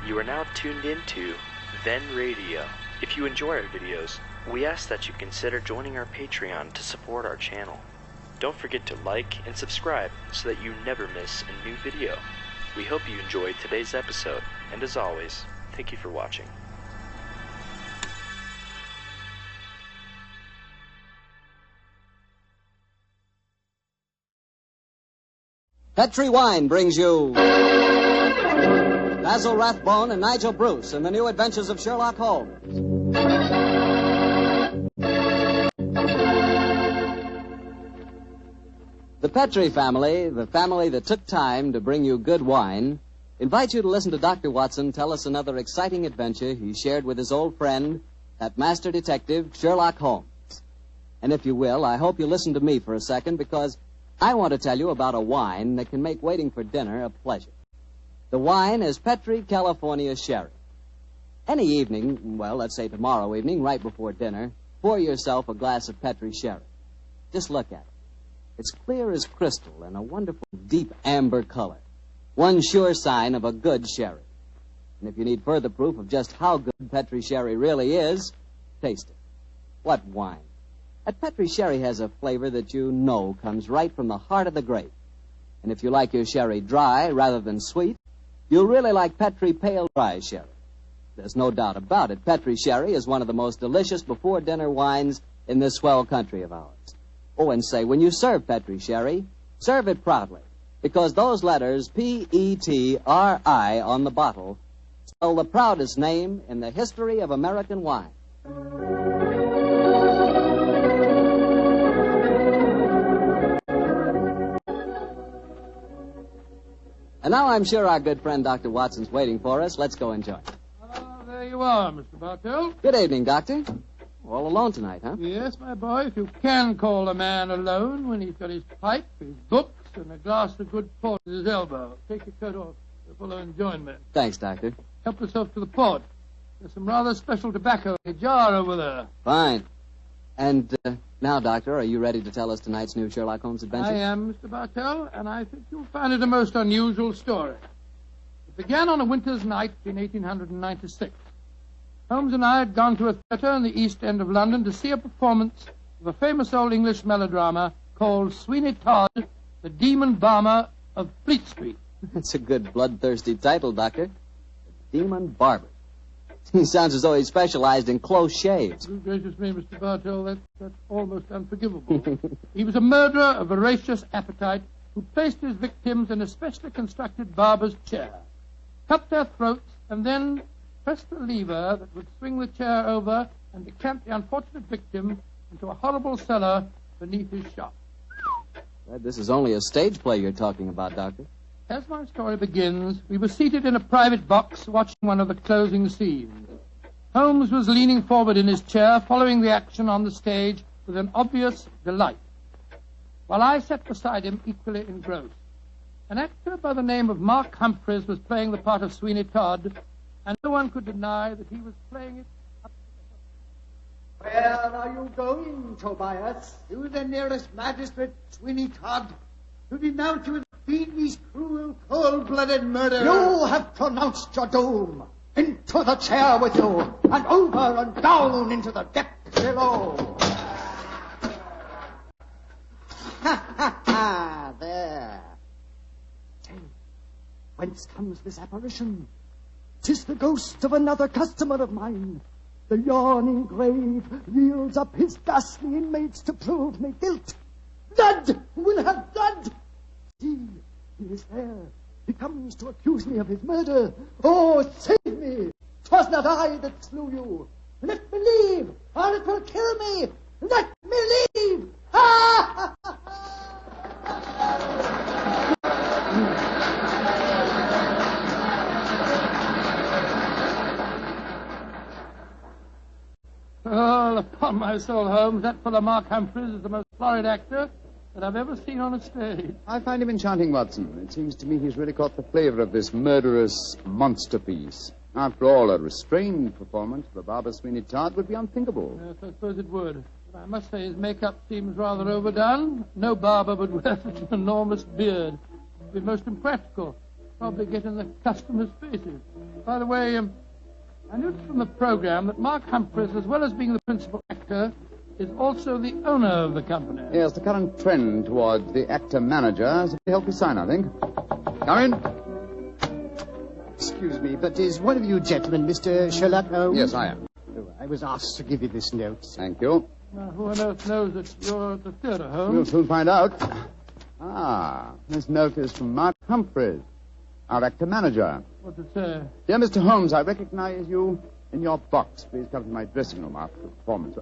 You are now tuned into Then Radio. If you enjoy our videos, we ask that you consider joining our Patreon to support our channel. Don't forget to like and subscribe so that you never miss a new video. We hope you enjoyed today's episode, and as always, thank you for watching. Petri Wine brings you Basil Rathbone and Nigel Bruce in the new Adventures of Sherlock Holmes. The Petri family, the family that took time to bring you good wine, invites you to listen to Dr. Watson tell us another exciting adventure he shared with his old friend, that master detective, Sherlock Holmes. And if you will, I hope you listen to me for a second, because I want to tell you about a wine that can make waiting for dinner a pleasure. The wine is Petri California Sherry. Any evening, well, let's say tomorrow evening, right before dinner, pour yourself a glass of Petri Sherry. Just look at it. It's clear as crystal and a wonderful deep amber color. One sure sign of a good sherry. And if you need further proof of just how good Petri Sherry really is, taste it. What wine? That Petri Sherry has a flavor that you know comes right from the heart of the grape. And if you like your sherry dry rather than sweet, you'll really like Petri Pale Dry Sherry. There's no doubt about it. Petri Sherry is one of the most delicious before-dinner wines in this swell country of ours. Oh, and say, when you serve Petri Sherry, serve it proudly, because those letters, P-E-T-R-I, on the bottle, spell the proudest name in the history of American wine. And now I'm sure our good friend Dr. Watson's waiting for us. Let's go enjoy. There you are, Mr. Bartell. Good evening, Doctor. All alone tonight, huh? Yes, my boy, if you can call a man alone when he's got his pipe, his books, and a glass of good port at his elbow. Take your coat off. You'll follow enjoyment. Thanks, Doctor. Help yourself to the port. There's some rather special tobacco in a jar over there. Fine. And now, Doctor, are you ready to tell us tonight's new Sherlock Holmes adventure? I am, Mr. Bartell, and I think you'll find it a most unusual story. It began on a winter's night in 1896. Holmes and I had gone to a theatre in the East End of London to see a performance of a famous old English melodrama called Sweeney Todd, the Demon Barber of Fleet Street. That's a good bloodthirsty title, Doctor. The Demon Barber. He sounds as though he specialized in close shaves. Good gracious me, Mr. Bartell, that's almost unforgivable. He was a murderer of voracious appetite who placed his victims in a specially constructed barber's chair, cut their throats, and then pressed the lever that would swing the chair over and decamp the unfortunate victim into a horrible cellar beneath his shop. This is only a stage play you're talking about, Doctor. As my story begins, we were seated in a private box watching one of the closing scenes. Holmes was leaning forward in his chair, following the action on the stage with an obvious delight, while I sat beside him equally engrossed. An actor by the name of Mark Humphreys was playing the part of Sweeney Todd, and no one could deny that he was playing it up to the hilt. Where are you going, Tobias? To the nearest magistrate, Sweeney Todd, to denounce you as these cruel, cold-blooded murderers. You have pronounced your doom. Into the chair with you, and over and down into the depths below. Ha, ha, ha, there. Say, whence comes this apparition? 'Tis the ghost of another customer of mine. The yawning grave yields up his ghastly inmates to prove me guilt. Blood will have blood. See, he is there. He comes to accuse me of his murder. Oh, save me. 'Twas not I that slew you. Let me leave, or it will kill me. Let me leave. Ha, ha, Oh, upon my soul, Holmes, that fellow Mark Humphreys is the most florid actor that I've ever seen on a stage. I find him enchanting, Watson. It seems to me he's really caught the flavor of this murderous monster piece. After all, a restrained performance of the barber Sweeney Todd would be unthinkable. Yes, I suppose it would. But I must say his makeup seems rather overdone. No barber would wear such an enormous beard. It would be most impractical. probably get in the customers' faces. By the way, I noticed from the program that Mark Humphreys, as well as being the principal actor, is also the owner of the company. Yes, the current trend towards the actor-manager is a healthy sign, I think. Come in. Excuse me, but is one of you gentlemen Mr. Sherlock Holmes? Yes, I am. Oh, I was asked to give you this note. Thank you. Now, who on earth knows that you're at the theatre, Holmes? We'll soon find out. This note is from Mark Humphreys, our actor-manager. What's it say? Dear Mr. Holmes, I recognize you in your box. Please come to my dressing room after the performance.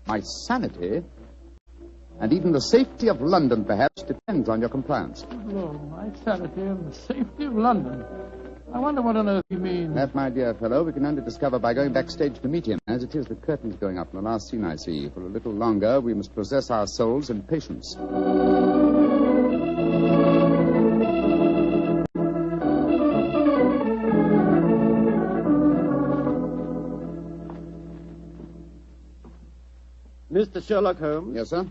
My sanity, and even the safety of London, perhaps, depends on your compliance. Oh, my sanity and the safety of London. I wonder what on earth you mean. That, my dear fellow, we can only discover by going backstage to meet him. As it is, the curtain's going up in the last scene I see. For a little longer, we must possess our souls in patience. Mr. Sherlock Holmes? Yes, sir?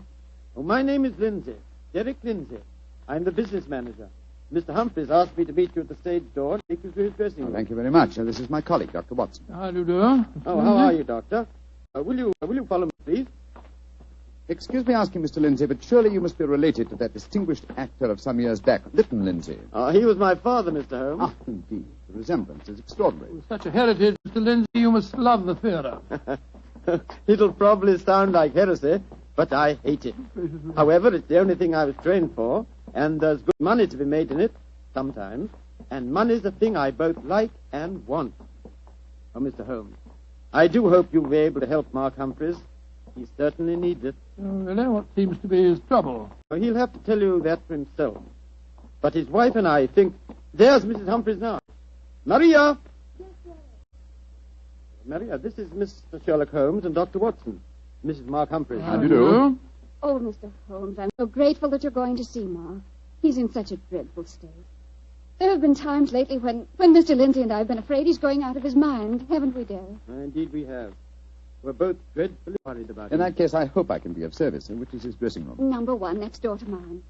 Oh, my name is Lindsay. Derek Lindsay. I'm the business manager. Mr. Humphreys asked me to meet you at the stage door and take you to his dressing room. Thank you very much. This is my colleague, Dr. Watson. How do you do? Oh, how are you, Doctor? Will you follow me, please? Excuse me asking, Mr. Lindsay, but surely you must be related to that distinguished actor of some years back, Lytton Lindsay. He was my father, Mr. Holmes. Indeed. The resemblance is extraordinary. With such a heritage, Mr. Lindsay, you must love the theatre. It'll probably sound like heresy, but I hate it. However, it's the only thing I was trained for, and there's good money to be made in it, sometimes, and money's a thing I both like and want. Oh, Mr. Holmes, I do hope you'll be able to help Mark Humphreys. He certainly needs it. Oh, really? What seems to be his trouble? Well, he'll have to tell you that for himself. But his wife and I think... There's Mrs. Humphreys now. Maria! Yes, sir. Maria, this is Mr. Sherlock Holmes and Dr. Watson. Mrs. Mark Humphreys. How do you do? Oh, Mr. Holmes, I'm so grateful that you're going to see Mark. He's in such a dreadful state. There have been times lately when Mr. Lindsay and I have been afraid he's going out of his mind, haven't we, dear? Indeed we have. We're both dreadfully worried about him. In that case, I hope I can be of service. Which is his dressing room? Number 1, next door to mine.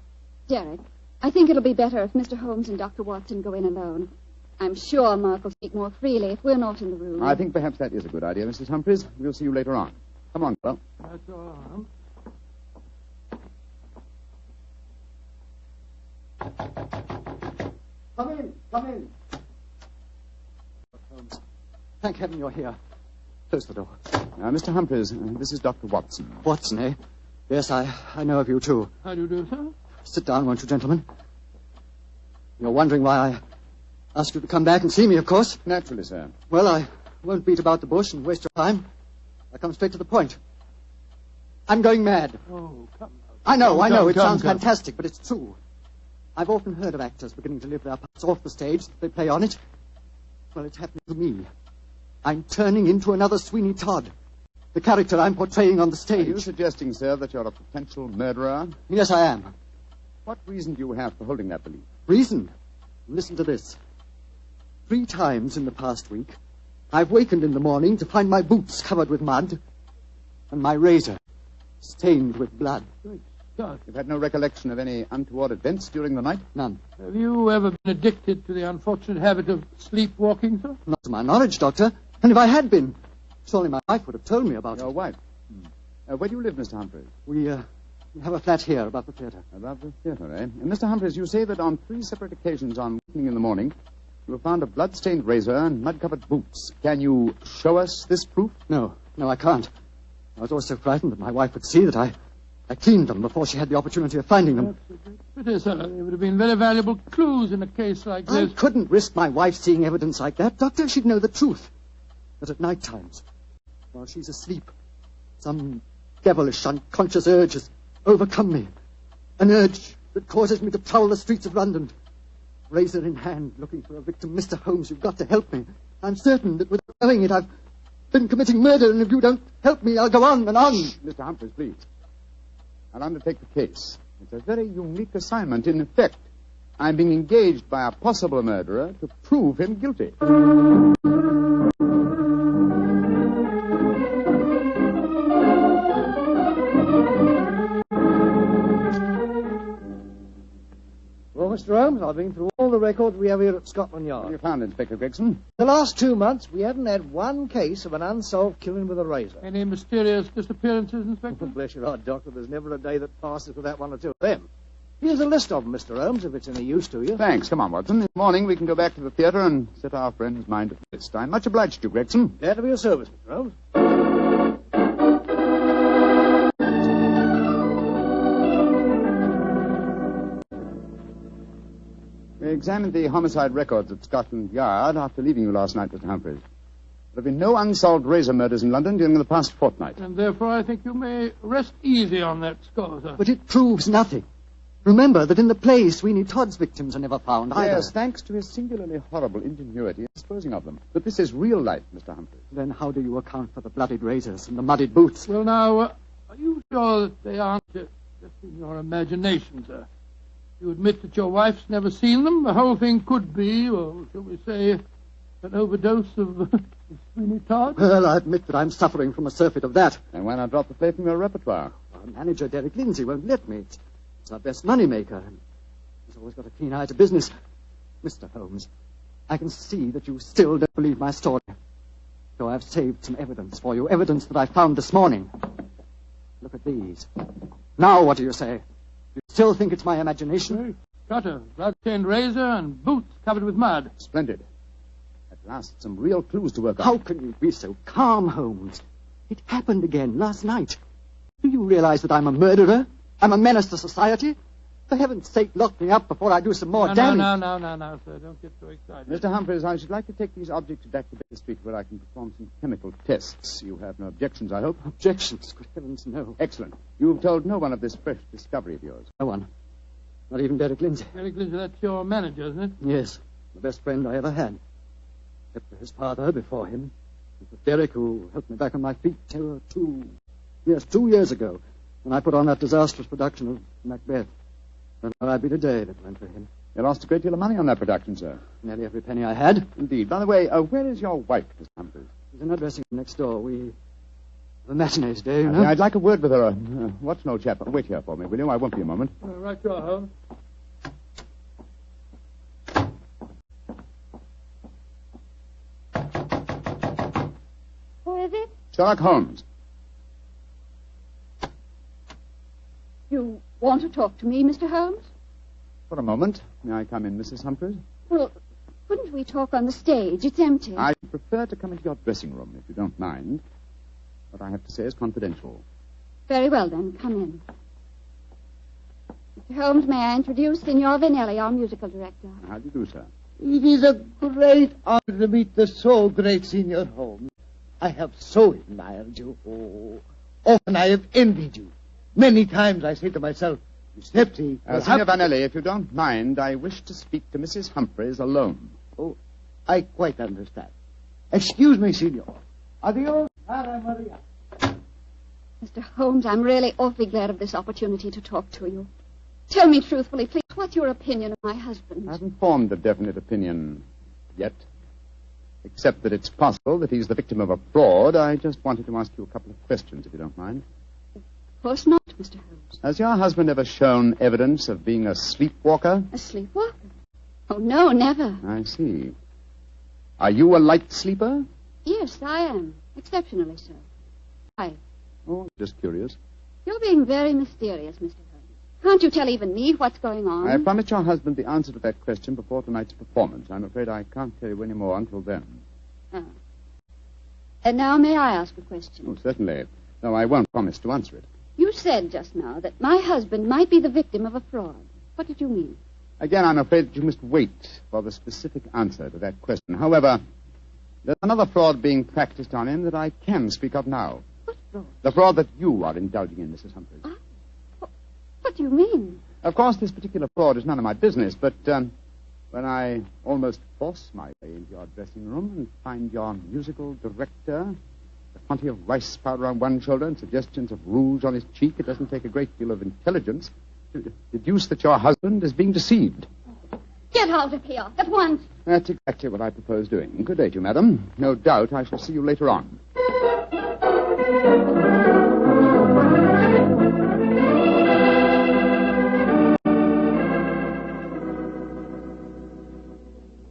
Derek, I think it'll be better if Mr. Holmes and Dr. Watson go in alone. I'm sure Mark will speak more freely if we're not in the room. I think perhaps that is a good idea, Mrs. Humphreys. We'll see you later on. Come on, fellow. That's all. Come in. Holmes, thank heaven you're here. Close the door. Mr. Humphreys, this is Dr. Watson. Watson, eh? Yes, I know of you, too. How do you do, sir? Sit down, won't you, gentlemen? You're wondering why I asked you to come back and see me, of course. Naturally, sir. Well, I won't beat about the bush and waste your time. I come straight to the point. I'm going mad. Oh, come. I know. It come, sounds come. fantastic, but it's true. I've often heard of actors beginning to live their parts off the stage that they play on it. Well, it's happening to me. I'm turning into another Sweeney Todd, the character I'm portraying on the stage. Are you suggesting, sir, that you're a potential murderer? Yes, I am. What reason do you have for holding that belief? Reason? Listen to this. 3 times in the past week, I've wakened in the morning to find my boots covered with mud and my razor stained with blood. God. You've had no recollection of any untoward events during the night? None. Have you ever been addicted to the unfortunate habit of sleepwalking, sir? Not to my knowledge, Doctor. And if I had been, surely my wife would have told me about Your it. wife? Where do you live, Mr. Humphreys? We have a flat here above the theatre. Above the theatre, eh? And Mr. Humphreys, you say that on 3 separate occasions on wakening in the morning, you have found a blood-stained razor and mud-covered boots. Can you show us this proof? No, I can't. I was always so frightened that my wife would see that I cleaned them before she had the opportunity of finding them. Pity, sir. They would have been very valuable clues in a case like this. I couldn't risk my wife seeing evidence like that, Doctor. She'd know the truth. But at night times, while she's asleep, some devilish, unconscious urge has overcome me. An urge that causes me to prowl the streets of London, razor in hand, looking for a victim. Mr. Holmes, you've got to help me. I'm certain that without knowing it, I've been committing murder, and if you don't help me, I'll go on and on. Mr. Humphreys, please. I'll undertake the case. It's a very unique assignment. In effect, I'm being engaged by a possible murderer to prove him guilty. Well, Mr. Holmes, I've been through all the records we have here at Scotland What have you Yard. found, Inspector Gregson? The last 2 months, we haven't had one case of an unsolved killing with a razor. Any mysterious disappearances, Inspector? Bless your heart, Doctor. There's never a day that passes without one or two of them. Here's a list of them, Mr. Holmes, if it's any use to you. Thanks. Come on, Watson. In the morning, we can go back to the theatre and set our friend's mind at rest. I'm much obliged to you, Gregson. Glad to be of service, Mr. Holmes. We examined the homicide records at Scotland Yard after leaving you last night, Mr. Humphreys. There have been no unsolved razor murders in London during the past fortnight. And therefore I think you may rest easy on that score, sir. But it proves nothing. Remember that in the play, Sweeney Todd's victims are never found either. Yes, thanks to his singularly horrible ingenuity in disposing of them. But this is real life, Mr. Humphreys. Then how do you account for the bloodied razors and the muddied boots? Well, now, are you sure that they aren't just in your imagination, sir? You admit that your wife's never seen them? The whole thing could be, or shall we say, an overdose of Sweeney Todd? Well, I admit that I'm suffering from a surfeit of that. And why not drop the play from your repertoire? Our manager, Derek Lindsay, won't let me. It's our best moneymaker. He's always got a keen eye to business. Mr. Holmes, I can see that you still don't believe my story. So I've saved some evidence for you, evidence that I found this morning. Look at these. Now what do you say? You still think it's my imagination? Cutter, blood-stained razor, and boots covered with mud. Splendid. At last, some real clues to work on. How can you be so calm, Holmes? It happened again last night. Do you realize that I'm a murderer? I'm a menace to society? For heaven's sake, lock me up before I do some more damage. No, sir. Don't get so excited. Mr. Humphreys, I should like to take these objects back to Baker Street where I can perform some chemical tests. You have no objections, I hope? Objections? Good heavens, no. Excellent. You've told no one of this fresh discovery of yours. No one. Not even Derek Lindsay. Derek Lindsay, that's your manager, isn't it? Yes. The best friend I ever had. Except for his father before him. It was Derek who helped me back on my feet 2 years ago, when I put on that disastrous production of Macbeth. And I'd be the day that went for him. You lost a great deal of money on that production, sir. Nearly every penny I had. Indeed. By the way, where is your wife, Mr. Humphreys? She's in her dressing room next door. We have a matinee today, you know. I'd like a word with her. Watson, old chap. Wait here for me, will you? I won't be a moment. Right you are, Holmes. Who is it? Sherlock Holmes. You want to talk to me, Mr. Holmes? For a moment. May I come in, Mrs. Humphreys? Well, couldn't we talk on the stage? It's empty. I prefer to come into your dressing room, if you don't mind. What I have to say is confidential. Very well, then. Come in. Mr. Holmes, may I introduce Signor Vanelli, our musical director? How do you do, sir? It is a great honor to meet the so great Senior Holmes. I have so admired you. Oh, often I have envied you. Many times I say to myself, Snipsy... Signor Vanelli, if you don't mind, I wish to speak to Mrs. Humphreys alone. Oh, I quite understand. Excuse me, Signor. Adios, Cara Maria. Mr. Holmes, I'm really awfully glad of this opportunity to talk to you. Tell me truthfully, please, what's your opinion of my husband? I haven't formed a definite opinion yet. Except that it's possible that he's the victim of a fraud. I just wanted to ask you a couple of questions, if you don't mind. Of course not, Mr. Holmes. Has your husband ever shown evidence of being a sleepwalker? A sleepwalker? Oh, no, never. I see. Are you a light sleeper? Yes, I am. Exceptionally so. Why? Oh, just curious. You're being very mysterious, Mr. Holmes. Can't you tell even me what's going on? I promised your husband the answer to that question before tonight's performance. I'm afraid I can't tell you any more until then. Oh. And now may I ask a question? Oh, certainly. No, I won't promise to answer it. You said just now that my husband might be the victim of a fraud. What did you mean? Again, I'm afraid that you must wait for the specific answer to that question. However, there's another fraud being practiced on him that I can speak of now. What fraud? The fraud that you are indulging in, Mrs. Humphreys. What do you mean? Of course, this particular fraud is none of my business, but when I almost force my way into your dressing room and find your musical director, a quantity of rice powder on one shoulder and suggestions of rouge on his cheek, it doesn't take a great deal of intelligence to deduce that your husband is being deceived. Get out of here at once. That's exactly what I propose doing. Good day to you, madam. No doubt I shall see you later on.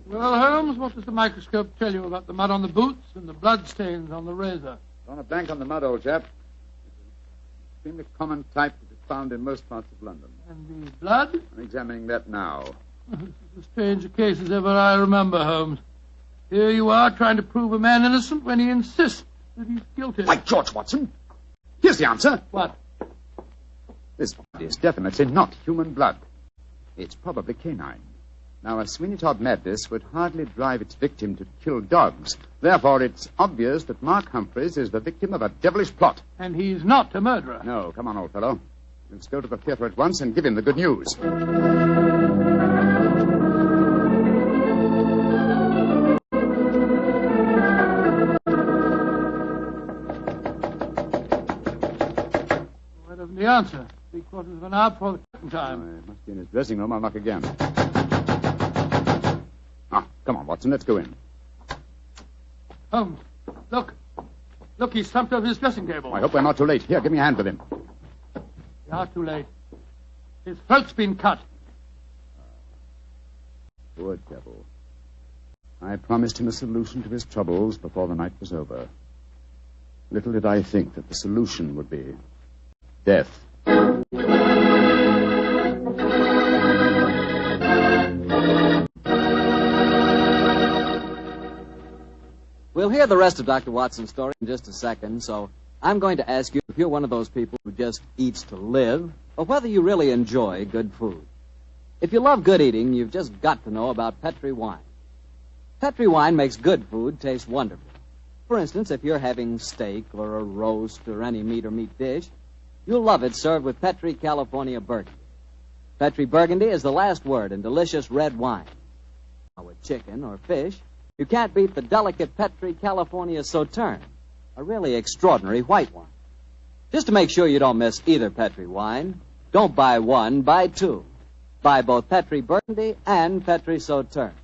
Well, Holmes, what does the microscope tell you about the mud on the boots and the blood stains on the razor? On a blank on the mud, old chap. It's an extremely common type that is found in most parts of London. And the blood? I'm examining that now. This is as strange a case as ever I remember, Holmes. Here you are trying to prove a man innocent when he insists that he's guilty. By George, Watson! Here's the answer. What? This blood is definitely not human blood. It's probably canine. Now, a Sweeney Todd madness would hardly drive its victim to kill dogs. Therefore, it's obvious that Mark Humphreys is the victim of a devilish plot. And he's not a murderer. No, come on, old fellow. Let's go to the theater at once and give him the good news. Why doesn't he answer? 3/4 of an hour before the curtain time. It must be in his dressing room. I'll knock again. Come on, Watson, let's go in. Holmes, look. Look, he's slumped over his dressing table. I hope we're not too late. Here, give me a hand with him. We are too late. His throat's been cut. Poor devil. I promised him a solution to his troubles before the night was over. Little did I think that the solution would be death. We'll hear the rest of Dr. Watson's story in just a second, so I'm going to ask you if you're one of those people who just eats to live, or whether you really enjoy good food. If you love good eating, you've just got to know about Petri wine. Petri wine makes good food taste wonderful. For instance, if you're having steak or a roast or any meat or meat dish, you'll love it served with Petri California Burgundy. Petri Burgundy is the last word in delicious red wine. Now, with chicken or fish, you can't beat the delicate Petri California Sauterne, a really extraordinary white wine. Just to make sure you don't miss either Petri wine, don't buy one, buy two. Buy both Petri Burgundy and Petri Sauterne.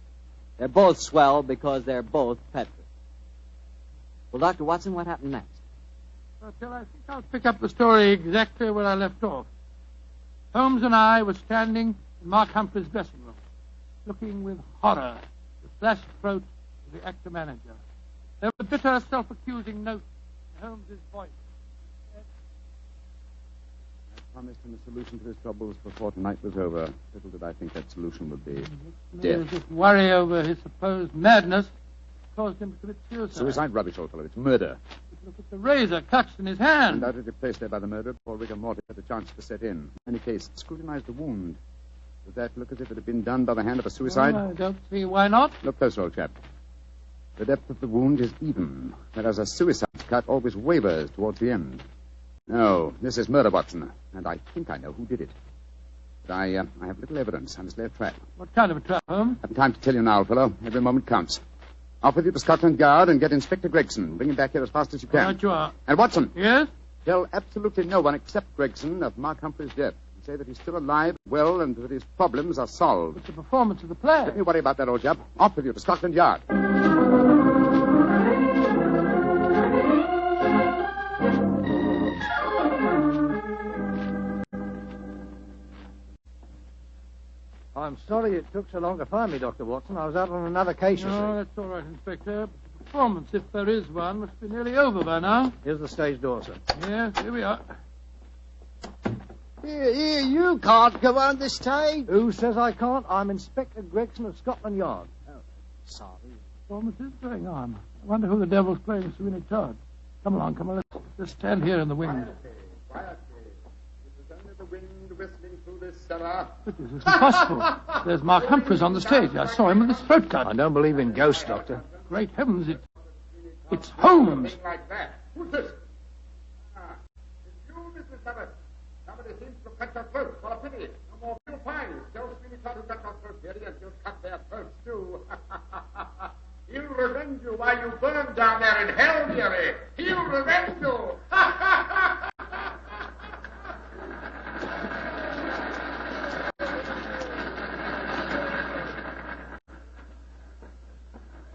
They're both swell because they're both Petri. Well, Dr. Watson, what happened next? Well, I think I'll pick up the story exactly where I left off. Holmes and I were standing in Mark Humphrey's dressing room, looking with horror at the slashed throat of the actor manager. There was a bitter, self-accusing note in Holmes's voice. I promised him a solution to his troubles before tonight was over. Little did I think that solution would be death. This worry over his supposed madness caused him to commit suicide. Suicide? Rubbish, old fellow. It's murder. Look at the razor clutched in his hand. Undoubtedly placed there by the murderer before rigor mortis had a chance to set in. In any case, scrutinize the wound. Does that look as if it had been done by the hand of a suicide? I don't see why not. Look closer, old chap. The depth of the wound is even, whereas a suicide cut always wavers towards the end. No, this is murder, Watson, and I think I know who did it. But I have little evidence. I must lay a trap. What kind of a trap, Holmes? I haven't time to tell you now, old fellow. Every moment counts. Off with you to Scotland Yard and get Inspector Gregson. Bring him back here as fast as you can. Right you are. And Watson. Yes? Tell absolutely no one except Gregson of Mark Humphrey's death. Say that he's still alive, well, and that his problems are solved. It's the performance of the play. Don't you worry about that, old chap. Off with you to Scotland Yard. I'm sorry it took so long to find me, Dr. Watson. I was out on another case, you see. No, that's all right, Inspector. But the performance, if there is one, must be nearly over by now. Here's the stage door, sir. Yes, here we are. Here, you can't go on the stage. Who says I can't? I'm Inspector Gregson of Scotland Yard. Oh, sorry. Performance is going on. I wonder who the devil's playing Sweeney Todd. Come along. Let's stand here in the wind. Quietly. It is only the wind whistling through this cellar. But this isn't possible. There's Mark Humphreys on the stage. I saw him with his throat cut. I don't believe in ghosts, Doctor. Great heavens, it's Holmes. Something like that. Who's this? It's you, Mrs. Barber. Somebody seems to cut your throat. For a pity. No more real pies. Tell Sweeney Todd who cut your throat, dearie, and you'll cut their throats, too. He'll revenge you while you burn down there in hell, dearie. He'll revenge you.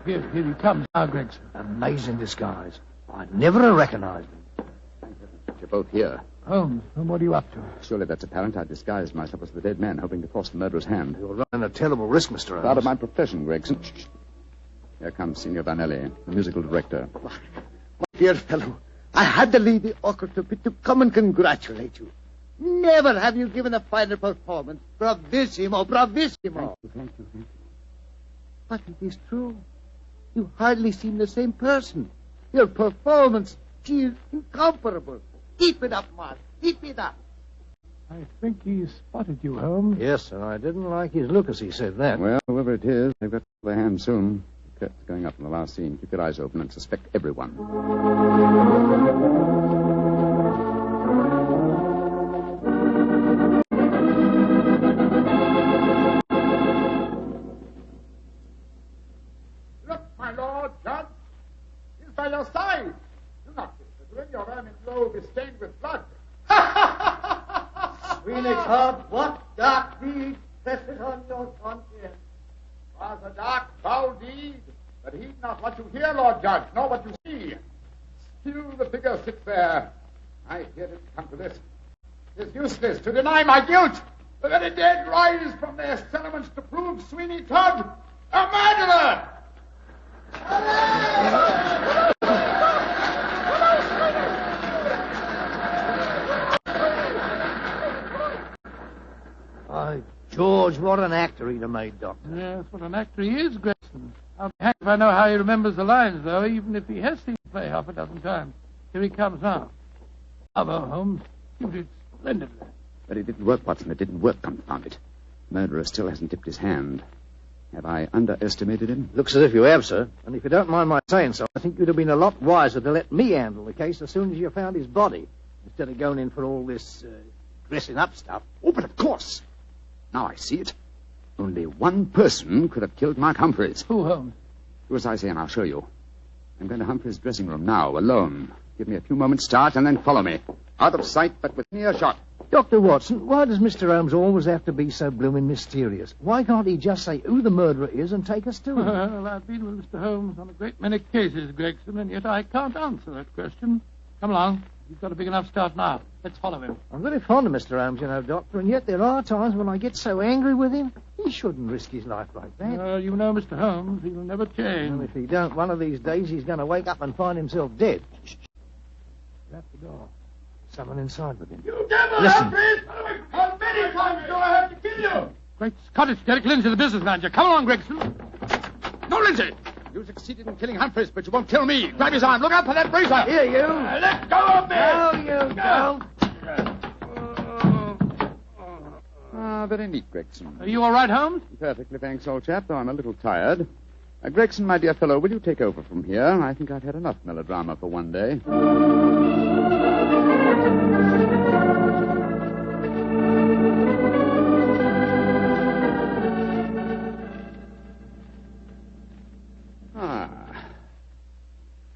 Here he comes now, Gregson. Amazing disguise. I'd never have recognized him. You're both here. Holmes, what are you up to? Surely that's apparent. I disguised myself as the dead man, hoping to force the murderer's hand. You're running a terrible risk, Mr. Holmes. Part of my profession, Gregson. Shh. Here comes Signor Vanelli, the musical director. My dear fellow, I had to leave the orchestra pit to come and congratulate you. Never have you given a finer performance. Bravissimo, bravissimo. Thank you. But it is true. You hardly seem the same person. Your performance, she is incomparable. Keep it up, Mark. Keep it up. I think he spotted you, Holmes. Yes, sir. I didn't like his look as he said that. Well, whoever it is, they've got their hand soon. The curtain's going up in the last scene. Keep your eyes open and suspect everyone. Look, my lord, Judge. He's by your side. Do not disagree. Your ermine robe is stained with blood. Sweeney Todd, what dark deed presses on your conscience? Was a dark, foul deed, but heed not what you hear, Lord Judge, nor what you see. Still the figure sits there. I hear it come to this. It is useless to deny my guilt. The very dead rise from their settlements to prove Sweeney Todd a murderer. By George, what an actor he'd have made, Doctor. Yes, what an actor he is, Gregson. I'll be hanged if I know how he remembers the lines, though, even if he has seen the play half a dozen times. Here he comes now. Bravo, Holmes. You did splendidly. But it didn't work, Watson. It didn't work, confound it. Murderer still hasn't tipped his hand. Have I underestimated him? Looks as if you have, sir. And if you don't mind my saying so, I think you'd have been a lot wiser to let me handle the case as soon as you found his body, instead of going in for all this dressing up stuff. Oh, but of course. Now I see it. Only one person could have killed Mark Humphreys. Who, Holmes? Do as I say, and I'll show you. I'm going to Humphreys' dressing room now, alone. Give me a few moments' start, and then follow me. Out of sight, but within earshot. Dr. Watson, why does Mr. Holmes always have to be so blooming mysterious? Why can't he just say who the murderer is and take us to him? Well, I've been with Mr. Holmes on a great many cases, Gregson, and yet I can't answer that question. Come along. You've got a big enough start now. Let's follow him. I'm very fond of Mr. Holmes, you know, Doctor, and yet there are times when I get so angry with him. He shouldn't risk his life like that. You know Mr. Holmes. He'll never change. Well, if he don't, one of these days he's going to wake up and find himself dead. Shut the door. Someone inside with him. You devil, Listen. Humphreys! How many times do I have to kill you? Great Scott, it's Derek Lindsay, the business manager. Come along, Gregson. No, Lindsay! You succeeded in killing Humphreys, but you won't kill me. Grab his arm. Look out for that razor. Here, you. Let go of me! No, you don't. Ah, very neat, Gregson. Are you all right, Holmes? Perfectly, thanks, old chap, though I'm a little tired. Gregson, my dear fellow, will you take over from here? I think I've had enough melodrama for one day.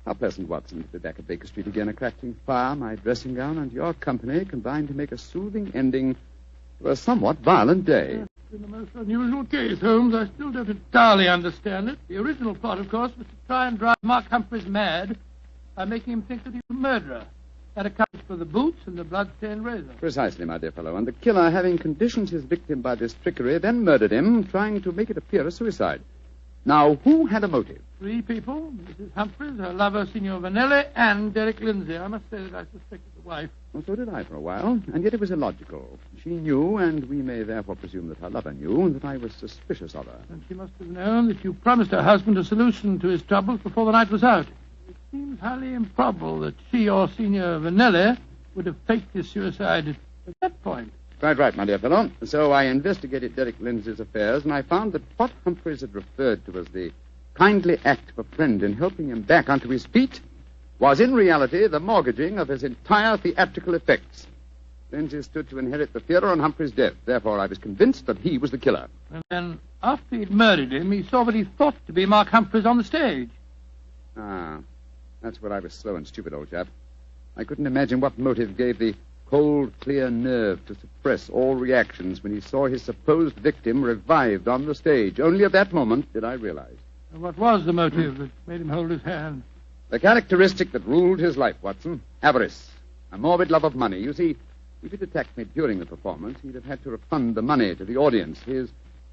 How pleasant, Watson, to be back at Baker Street again, a crackling fire, my dressing gown, and your company combined to make a soothing ending to a somewhat violent day. It's been a most unusual case, Holmes. I still don't entirely understand it. The original plot, of course, was to try and drive Mark Humphreys mad by making him think that he was a murderer. That accounts for the boots and the blood-stained razor. Precisely, my dear fellow. And the killer, having conditioned his victim by this trickery, then murdered him, trying to make it appear a suicide. Now, who had a motive? 3 people, Mrs. Humphreys, her lover, Signor Vanelli, and Derek Lindsay. I must say that I suspected the wife. Well, so did I for a while, and yet it was illogical. She knew, and we may therefore presume that her lover knew, that I was suspicious of her. And she must have known that you promised her husband a solution to his troubles before the night was out. It seems highly improbable that she or Signor Vanelli would have faked his suicide at that point. Quite right, my dear fellow. So I investigated Derek Lindsay's affairs, and I found that what Humphreys had referred to as the kindly act of a friend in helping him back onto his feet was in reality the mortgaging of his entire theatrical effects. Lindsay stood to inherit the theater on Humphreys' death. Therefore, I was convinced that he was the killer. And then, after he'd murdered him, he saw what he thought to be Mark Humphreys on the stage. Ah, that's where I was slow and stupid, old chap. I couldn't imagine what motive gave the cold, clear nerve to suppress all reactions when he saw his supposed victim revived on the stage. Only at that moment did I realize. And what was the motive that made him hold his hand? The characteristic that ruled his life, Watson. Avarice. A morbid love of money. You see, if he'd attacked me during the performance, he'd have had to refund the money to the audience. His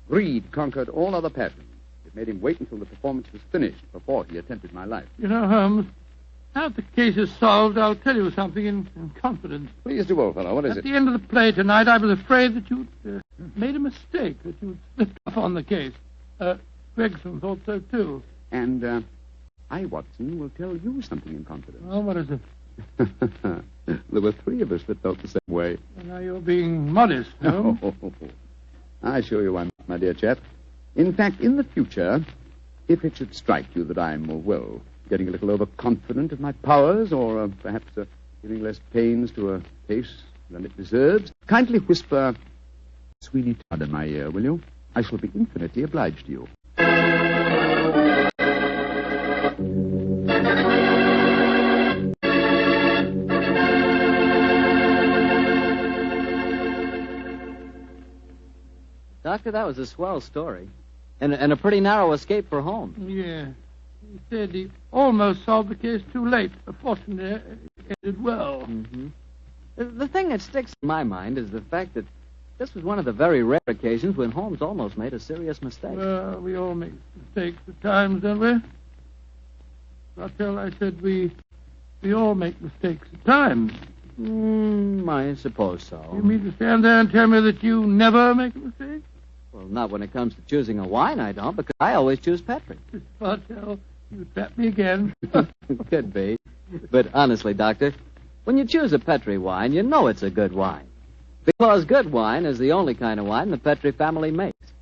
greed conquered all other passions. It made him wait until the performance was finished before he attempted my life. You know, Holmes, now that the case is solved, I'll tell you something in confidence. Please do, old fellow. What is At it? the end of the play tonight, I was afraid that you'd made a mistake, that you'd slipped off on the case. Gregson thought so, too. And I, Watson, will tell you something in confidence. Oh, what is it? There were three of us that felt the same way. Well, now you're being modest, Holmes. I assure you I'm not, my dear chap. In fact, in the future, if it should strike you that I'm, getting a little overconfident of my powers, or perhaps giving less pains to a case than it deserves, kindly whisper Sweeney Todd in my ear, will you? I shall be infinitely obliged to you. Doctor, that was a swell story. And a pretty narrow escape for Holmes. Yeah. He said he almost solved the case too late. Fortunately, it ended well. Mm-hmm. The thing that sticks in my mind is the fact that this was one of the very rare occasions when Holmes almost made a serious mistake. Well, we all make mistakes at times, don't we? Rathbone, I said we all make mistakes at times. I suppose so. You mean to stand there and tell me that you never make a mistake? Well, not when it comes to choosing a wine, I don't, because I always choose Petri. Rathbone, you trap me again. Could be. But honestly, Doctor, when you choose a Petri wine, you know it's a good wine. Because good wine is the only kind of wine the Petri family makes.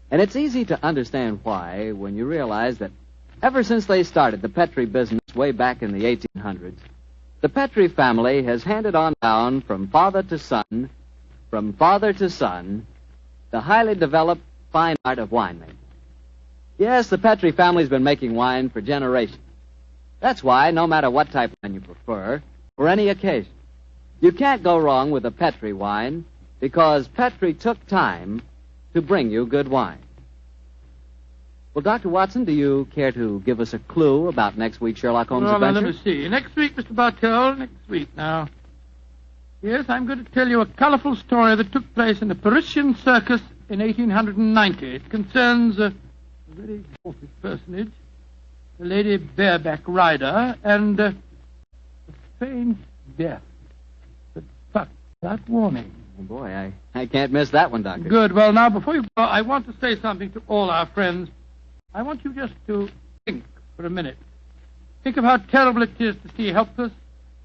And it's easy to understand why when you realize that ever since they started the Petri business way back in the 1800s, the Petri family has handed on down from father to son, the highly developed fine art of winemaking. Yes, the Petri family's been making wine for generations. That's why, no matter what type of wine you prefer, for any occasion, you can't go wrong with a Petri wine because Petri took time to bring you good wine. Well, Dr. Watson, do you care to give us a clue about next week's Sherlock Holmes adventure? Let me see. Next week, Mr. Bartell, next week now. Yes, I'm going to tell you a colorful story that took place in the Parisian circus in 1890. It concerns a very important personage, the Lady Bareback Rider, and a strange death. But that warning. Oh, boy, I can't miss that one, Doctor. Good. Well, now, before you go, I want to say something to all our friends. I want you just to think for a minute. Think of how terrible it is to see helpless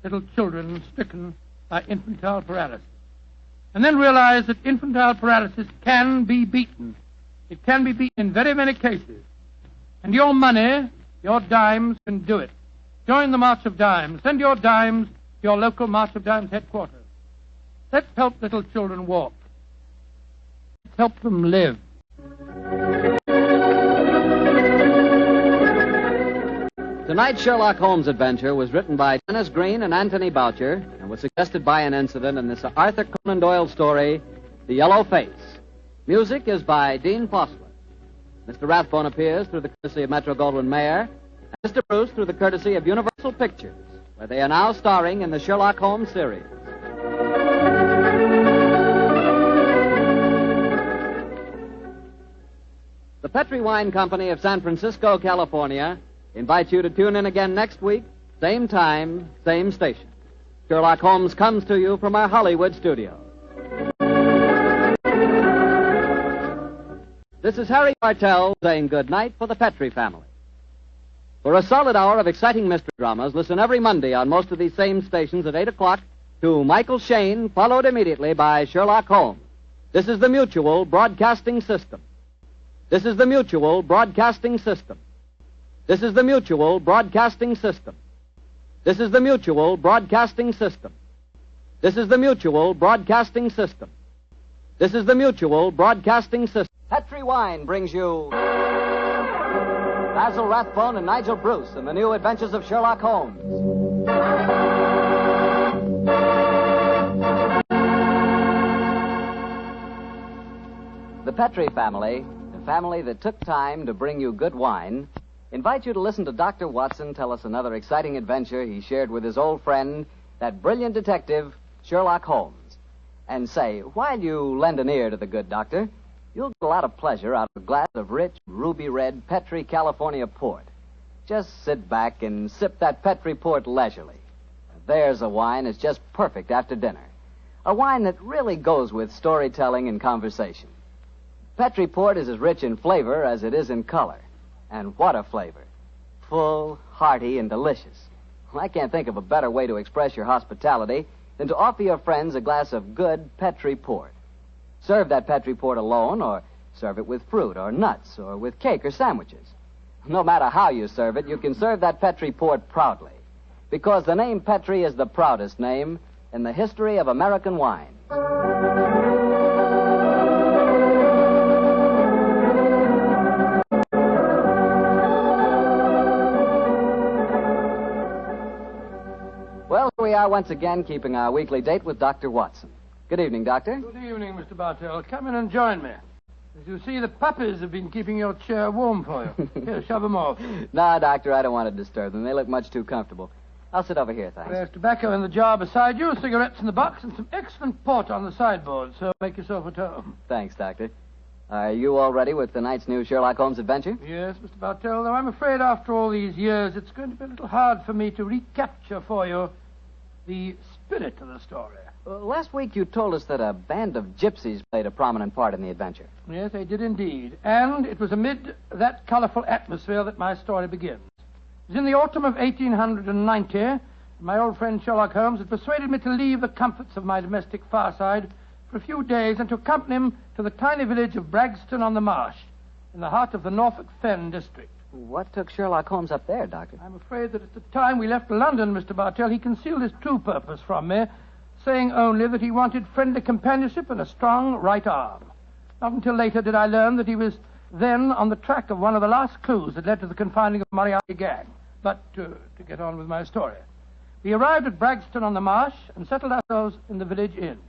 little children stricken by infantile paralysis. And then realize that infantile paralysis can be beaten. It can be beaten in very many cases. And your money, your dimes, can do it. Join the March of Dimes. Send your dimes to your local March of Dimes headquarters. Let's help little children walk. Let's help them live. Tonight's Sherlock Holmes adventure was written by Dennis Green and Anthony Boucher and was suggested by an incident in this Arthur Conan Doyle story, The Yellow Face. Music is by Dean Fossler. Mr. Rathbone appears through the courtesy of Metro-Goldwyn-Mayer, and Mr. Bruce through the courtesy of Universal Pictures, where they are now starring in the Sherlock Holmes series. The Petri Wine Company of San Francisco, California, invites you to tune in again next week, same time, same station. Sherlock Holmes comes to you from our Hollywood studio. This is Harry Bartell saying good night for the Petri family. For a solid hour of exciting mystery dramas, listen every Monday on most of these same stations at 8 o'clock to Michael Shayne, followed immediately by Sherlock Holmes. This is the Mutual Broadcasting System. This is the Mutual Broadcasting System. This is the Mutual Broadcasting System. This is the Mutual Broadcasting System. This is the Mutual Broadcasting System. This is the Mutual Broadcasting System. Petri Wine brings you Basil Rathbone and Nigel Bruce in the new Adventures of Sherlock Holmes. The Petri family, the family that took time to bring you good wine, invite you to listen to Dr. Watson tell us another exciting adventure he shared with his old friend, that brilliant detective, Sherlock Holmes. And say, while you lend an ear to the good doctor, you'll get a lot of pleasure out of a glass of rich, ruby-red Petri California port. Just sit back and sip that Petri port leisurely. There's a wine that's just perfect after dinner. A wine that really goes with storytelling and conversation. Petri port is as rich in flavor as it is in color. And what a flavor. Full, hearty, and delicious. Well, I can't think of a better way to express your hospitality than to offer your friends a glass of good Petri port. Serve that Petri port alone, or serve it with fruit or nuts, or with cake or sandwiches. No matter how you serve it, you can serve that Petri port proudly. Because the name Petri is the proudest name in the history of American wine. Well, here we are once again, keeping our weekly date with Dr. Watson. Good evening, Doctor. Good evening, Mr. Bartell. Come in and join me. As you see, the puppies have been keeping your chair warm for you. Here, shove them off. No, Doctor, I don't want to disturb them. They look much too comfortable. I'll sit over here, thanks. There's tobacco in the jar beside you, cigarettes in the box, and some excellent port on the sideboard, so make yourself at home. Thanks, Doctor. Are you all ready with tonight's new Sherlock Holmes adventure? Yes, Mr. Bartell, though I'm afraid after all these years it's going to be a little hard for me to recapture for you the spirit of the story. Last week you told us that a band of gypsies played a prominent part in the adventure. Yes, they did indeed. And it was amid that colorful atmosphere that my story begins. It was in the autumn of 1890. My old friend Sherlock Holmes had persuaded me to leave the comforts of my domestic fireside for a few days and to accompany him to the tiny village of Bragston on the Marsh, in the heart of the Norfolk Fen district. What took Sherlock Holmes up there, Doctor? I'm afraid that at the time we left London, Mr. Bartell, he concealed his true purpose from me, saying only that he wanted friendly companionship and a strong right arm. Not until later did I learn that he was then on the track of one of the last clues that led to the confining of the Moriarty gang. But to get on with my story. We arrived at Bragston on the Marsh and settled ourselves in the village inn.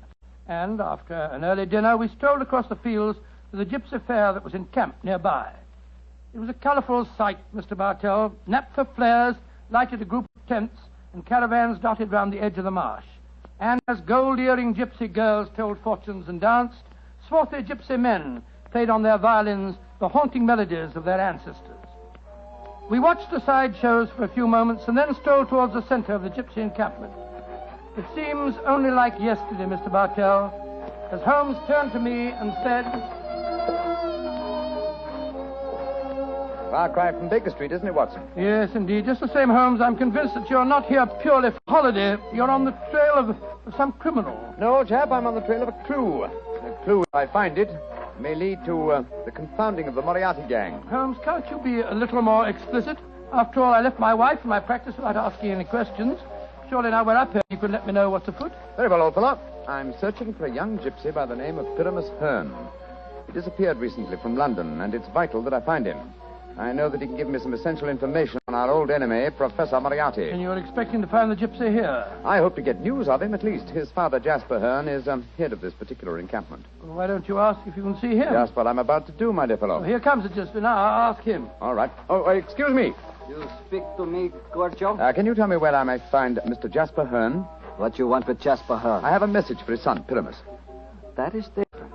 And after an early dinner, we strolled across the fields to the gypsy fair that was encamped nearby. It was a colorful sight, Mr. Bartell. Naphtha flares lighted a group of tents and caravans dotted round the edge of the marsh. And as gold-earring gypsy girls told fortunes and danced, swarthy gypsy men played on their violins the haunting melodies of their ancestors. We watched the side shows for a few moments and then strolled towards the center of the gypsy encampment. It seems only like yesterday, Mr. Bartell, as Holmes turned to me and said... Far cry from Baker Street, isn't it, Watson? Yes, indeed. Just the same, Holmes, I'm convinced that you're not here purely for holiday. You're on the trail of some criminal. No, old chap, I'm on the trail of a clue. A clue, if I find it, may lead to the confounding of the Moriarty gang. Holmes, can't you be a little more explicit? After all, I left my wife and my practice without asking any questions. Surely now we're up here, you can let me know what's afoot. Very well, old fellow. I'm searching for a young gypsy by the name of Pyramus Hearn. He disappeared recently from London, and it's vital that I find him. I know that he can give me some essential information on our old enemy, Professor Moriarty. And you're expecting to find the gypsy here? I hope to get news of him, at least. His father, Jasper Hearn, is head of this particular encampment. Well, why don't you ask if you can see him? Just what I'm about to do, my dear fellow. Well, here comes the gypsy. Now, I'll ask him. All right. Oh, excuse me. You speak to me, Gorcho? Can you tell me where I may find Mr. Jasper Hearn? What you want with Jasper Hearn? I have a message for his son, Pyramus. That is different.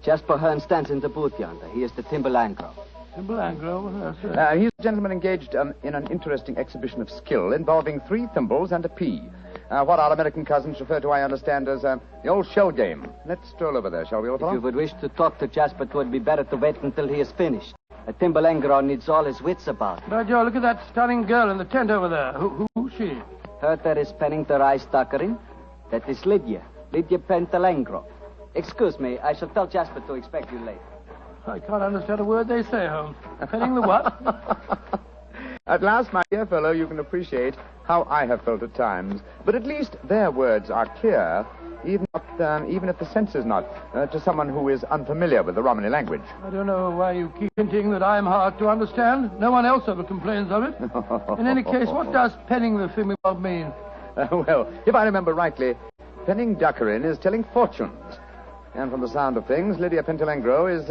Jasper Hearn stands in the booth yonder. He is the Timberlangro. Timberlangro? Yes, sir. He's a gentleman engaged in an interesting exhibition of skill involving 3 thimbles and a pea. What our American cousins refer to, I understand, as the old shell game. Let's stroll over there, shall we, old fellow? If you would wish to talk to Jasper, it would be better to wait until he is finished. A Timberlangro needs all his wits about him. By Joe, look at that stunning girl in the tent over there. Who's she? Her that is penning the rice tuckering. That is Lydia Pentalangro. Excuse me, I shall tell Jasper to expect you later. I can't understand a word they say, Holmes. Penning the what? At last, my dear fellow, you can appreciate how I have felt at times. But at least their words are clear, even if the sense is not, to someone who is unfamiliar with the Romany language. I don't know why you keep hinting that I'm hard to understand. No one else ever complains of it. In any case, what does penning the thingamabob mean? Well, if I remember rightly, penning duckerin is telling fortunes. And from the sound of things, Lydia Pentalangro is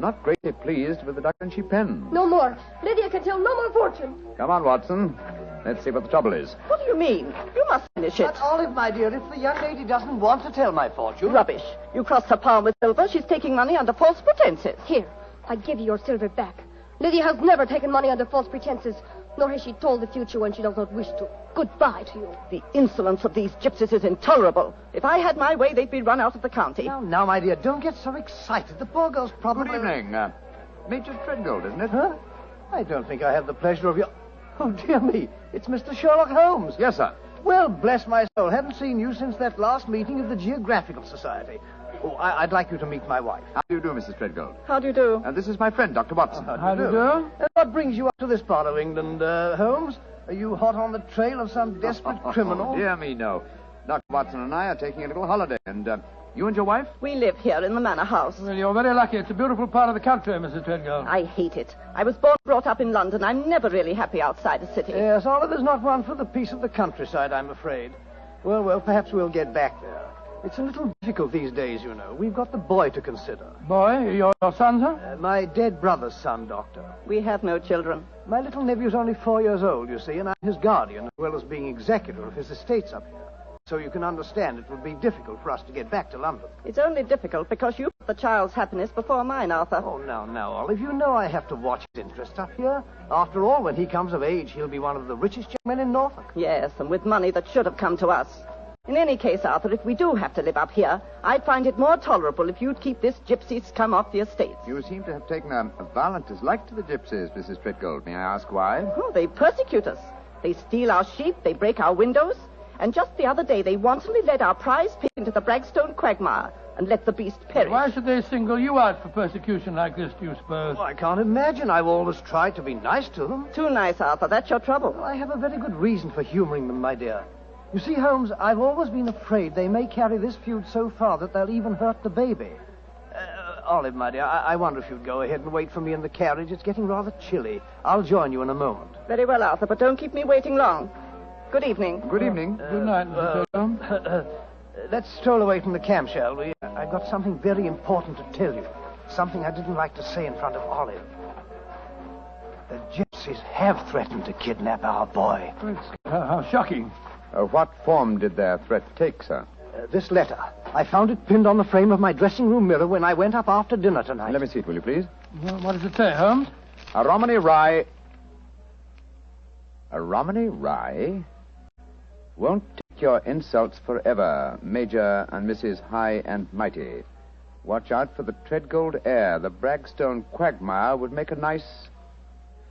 not greatly pleased with the duckerin she pens. No more. Lydia can tell no more fortune. Come on, Watson. Let's see what the trouble is. What do you mean? You must finish it. But, Olive, my dear, if the young lady doesn't want to tell my fortune... Rubbish. You crossed her palm with silver. She's taking money under false pretenses. Here, I give you your silver back. Lydia has never taken money under false pretenses, nor has she told the future when she does not wish to. Goodbye to you. The insolence of these gypsies is intolerable. If I had my way, they'd be run out of the county. Now, my dear, don't get so excited. The poor girl's probably... Good evening. Major Treadgold, isn't it? Huh? I don't think I have the pleasure of your... Oh, dear me. It's Mr. Sherlock Holmes. Yes, sir. Well, bless my soul. Haven't seen you since that last meeting of the Geographical Society. Oh, I'd like you to meet my wife. How do you do, Mrs. Treadgold? How do you do? This is my friend, Dr. Watson. How do you do? What brings you up to this part of England, Holmes? Are you hot on the trail of some desperate criminal? Dear me, no. Dr. Watson and I are taking a little holiday, and you and your wife? We live here in the manor house. Well, you're very lucky. It's a beautiful part of the country, Mrs. Treadgold. I hate it. I was born and brought up in London. I'm never really happy outside a city. Yes, Oliver's not one for the peace of the countryside, I'm afraid. Well, perhaps we'll get back there. It's a little difficult these days, you know. We've got the boy to consider. Boy? Your son, sir? My dead brother's son, Doctor. We have no children. My little nephew's only 4 years old, you see, and I'm his guardian, as well as being executor of his estates up here. So you can understand it would be difficult for us to get back to London. It's only difficult because you put the child's happiness before mine, Arthur. Oh, now, Olive, you know I have to watch his interest up here. After all, when he comes of age, he'll be one of the richest young men in Norfolk. Yes, and with money that should have come to us. In any case, Arthur, if we do have to live up here, I'd find it more tolerable if you'd keep this gypsy scum off the estates. You seem to have taken a violent dislike to the gypsies, Mrs. Treadgold. May I ask why? Oh, they persecute us. They steal our sheep, they break our windows, and just the other day they wantonly led our prize pig into the Bragstone quagmire and let the beast perish. Why should they single you out for persecution like this, do you suppose? Oh, I can't imagine. I've always tried to be nice to them. Too nice, Arthur. That's your trouble. Well, I have a very good reason for humoring them, my dear. You see, Holmes, I've always been afraid they may carry this feud so far that they'll even hurt the baby. Olive, my dear, I wonder if you'd go ahead and wait for me in the carriage. It's getting rather chilly. I'll join you in a moment. Very well, Arthur, but don't keep me waiting long. Good evening. Good evening. Good night, Mr. Treadgold. Let's stroll away from the camp, shall we? I've got something very important to tell you. Something I didn't like to say in front of Olive. The gypsies have threatened to kidnap our boy. How shocking. What form did their threat take, sir? This letter. I found it pinned on the frame of my dressing room mirror when I went up after dinner tonight. Let me see it, will you, please? Well, what does it say, Holmes? A Romany Rye... A Romany Rye? Won't take your insults forever, Major and Mrs. High and Mighty. Watch out for the Treadgold heir. The Bragstone quagmire would make a nice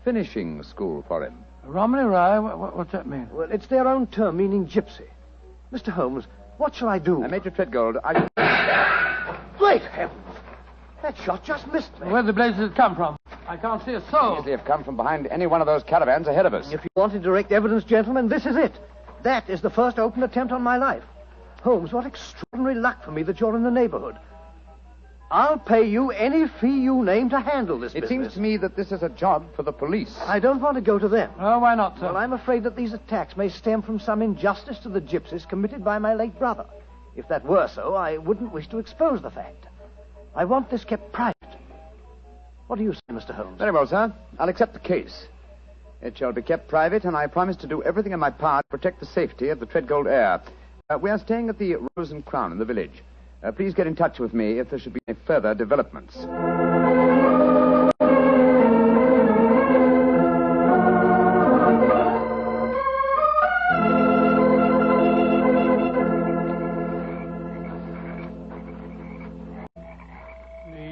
finishing school for him. Romney Rye? What's that mean? Well, it's their own term, meaning gypsy. Mr. Holmes, what shall I do? Major Treadgold, Great heavens! That shot just missed me. Where the blazes had come from? I can't see a soul. They have come from behind any one of those caravans ahead of us. If you wanted direct evidence, gentlemen, this is it. That is the first open attempt on my life. Holmes, what extraordinary luck for me that you're in the neighborhood. I'll pay you any fee you name to handle this business. It seems to me that this is a job for the police. I don't want to go to them. Oh, why not, sir? Well, I'm afraid that these attacks may stem from some injustice to the gypsies committed by my late brother. If that were so, I wouldn't wish to expose the fact. I want this kept private. What do you say, Mr. Holmes? Very well, sir. I'll accept the case. It shall be kept private, and I promise to do everything in my power to protect the safety of the Treadgold heir. We are staying at the Rose and Crown in the village. Please get in touch with me if there should be any further developments. The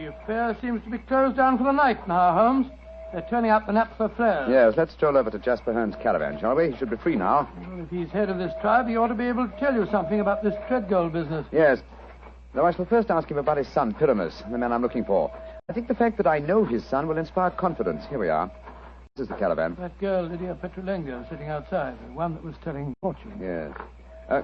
affair seems to be closed down for the night now, Holmes. They're turning out the naphtha flares. Yes, let's stroll over to Jasper Hearn's caravan, shall we? He should be free now. Well, if he's head of this tribe, he ought to be able to tell you something about this Treadgold business. Yes. Though I shall first ask him about his son, Pyramus, the man I'm looking for. I think the fact that I know his son will inspire confidence. Here we are. This is the caravan. That girl, Lydia Petrulengo, sitting outside, the one that was telling fortune. Yes.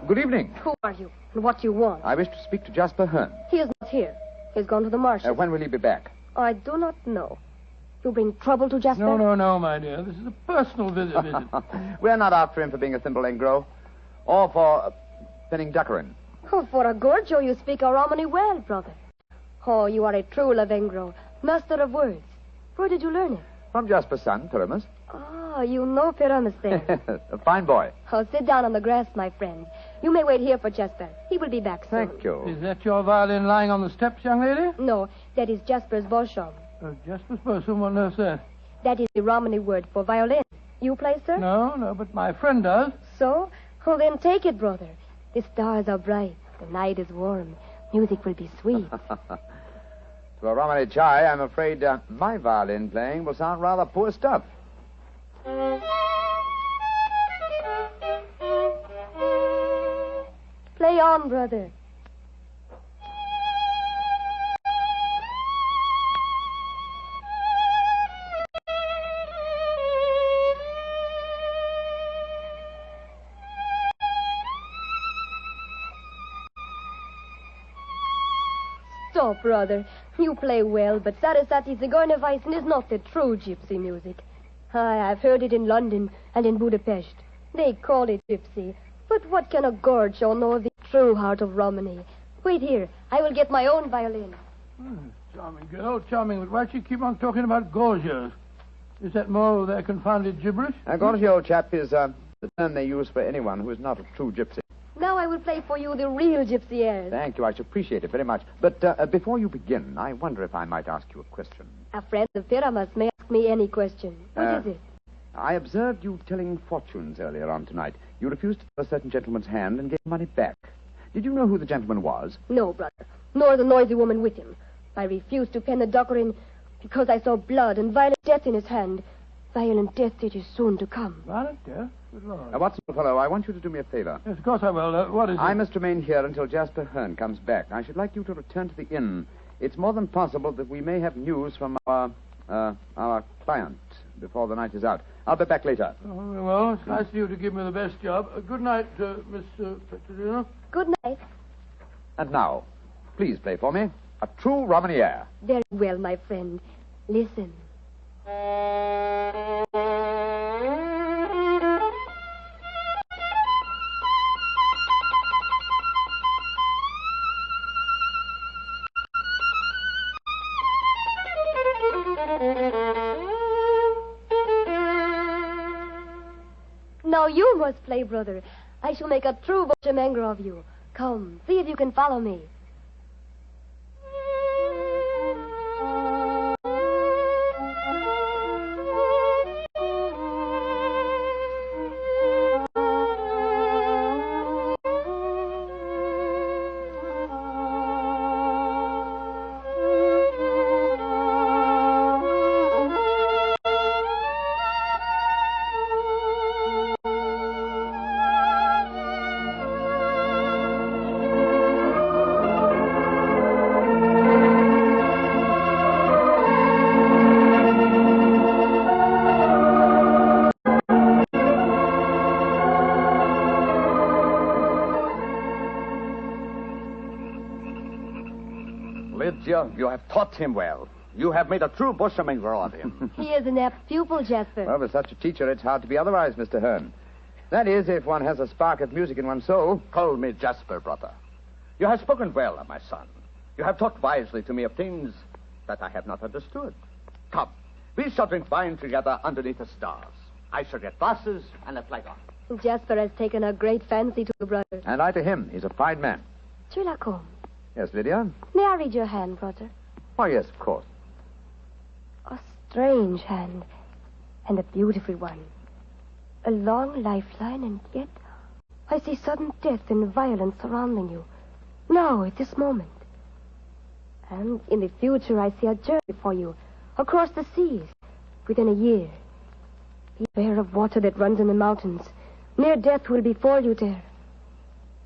Good evening. Who are you, and what do you want? I wish to speak to Jasper Hearn. He is not here. He's gone to the marshes. When will he be back? I do not know. You bring trouble to Jasper? No, my dear. This is a personal visit. We're not after him for being a thimble engro, or for penning duckerin. Oh, for a Gorgio, you speak a Romany well, brother. Oh, you are a true Lavengro, master of words. Where did you learn it? From Jasper's son, Pyramus. Ah, you know Pyramus there. A fine boy. Oh, sit down on the grass, my friend. You may wait here for Jasper. He will be back soon. Thank you. Is that your violin lying on the steps, young lady? No, that is Jasper's bosom. Jasper's bosom? What on earth's that? That is the Romany word for violin. You play, sir? No, but my friend does. So? Oh, then take it, brother. The stars are bright. The night is warm. Music will be sweet. To a Romany chai, I'm afraid my violin playing will sound rather poor stuff. Play on, brother. Stop, brother. You play well, but Sarasate Zigeunerweisen is not the true gypsy music. I've heard it in London and in Budapest. They call it gypsy. But what can a gorge show know of the true heart of Romany? Wait here. I will get my own violin. Charming girl, charming. But why do you keep on talking about gorgios? Is that more of their confounded gibberish? A gorgio, old chap, is the term they use for anyone who is not a true gypsy. Now I will play for you the real gypsy airs. Thank you. I should appreciate it very much. But before you begin, I wonder if I might ask you a question. A friend of Pyramus may ask me any question. What is it? I observed you telling fortunes earlier on tonight. You refused to take a certain gentleman's hand and gave money back. Did you know who the gentleman was? No, brother. Nor the noisy woman with him. I refused to pen the doctor in because I saw blood and violent death in his hand. Violent death it is soon to come. Violent death? Good Lord. Watson, fellow, I want you to do me a favor. Yes, of course I will. What is it? I must remain here until Jasper Hearn comes back. I should like you to return to the inn. It's more than possible that we may have news from our client before the night is out. I'll be back later. Oh, well, it's nice of you to give me the best job. Good night, Miss Petronina. Good night. And now, please play for me a true Romany air. Very well, my friend. Listen. Now you must play, brother. I shall make a true Bochemanger of you. Come, see if you can follow me. You have taught him well. You have made a true Bochemanger of him. He is an apt pupil, Jasper. Well, with such a teacher, it's hard to be otherwise, Mr. Hearn. That is, if one has a spark of music in one's soul. Call me Jasper, brother. You have spoken well of my son. You have talked wisely to me of things that I have not understood. Come, we shall drink wine together underneath the stars. I shall get glasses and a flagon. Jasper has taken a great fancy to the brother. And I to him. He's a fine man. Sherlock Holmes. Yes, Lydia? May I read your hand, brother? Why, yes, of course. A strange hand, and a beautiful one. A long lifeline, and yet I see sudden death and violence surrounding you. Now, at this moment. And in the future, I see a journey for you, across the seas, within a year. Beware of water that runs in the mountains. Near death will befall you there.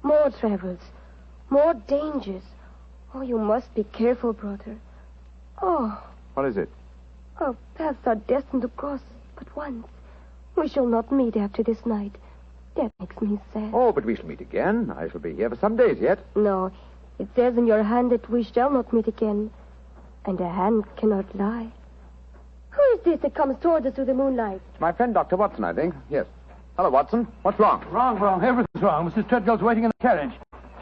More travels, more dangers. Oh, you must be careful, brother. Oh. What is it? Our paths are destined to cross but once. We shall not meet after this night. That makes me sad. Oh, but we shall meet again. I shall be here for some days yet. No, it says in your hand that we shall not meet again. And a hand cannot lie. Who is this that comes toward us through the moonlight? It's my friend, Dr. Watson, I think. Yes. Hello, Watson. What's wrong? Wrong. Everything's wrong. Mrs. Treadgold's waiting in the carriage.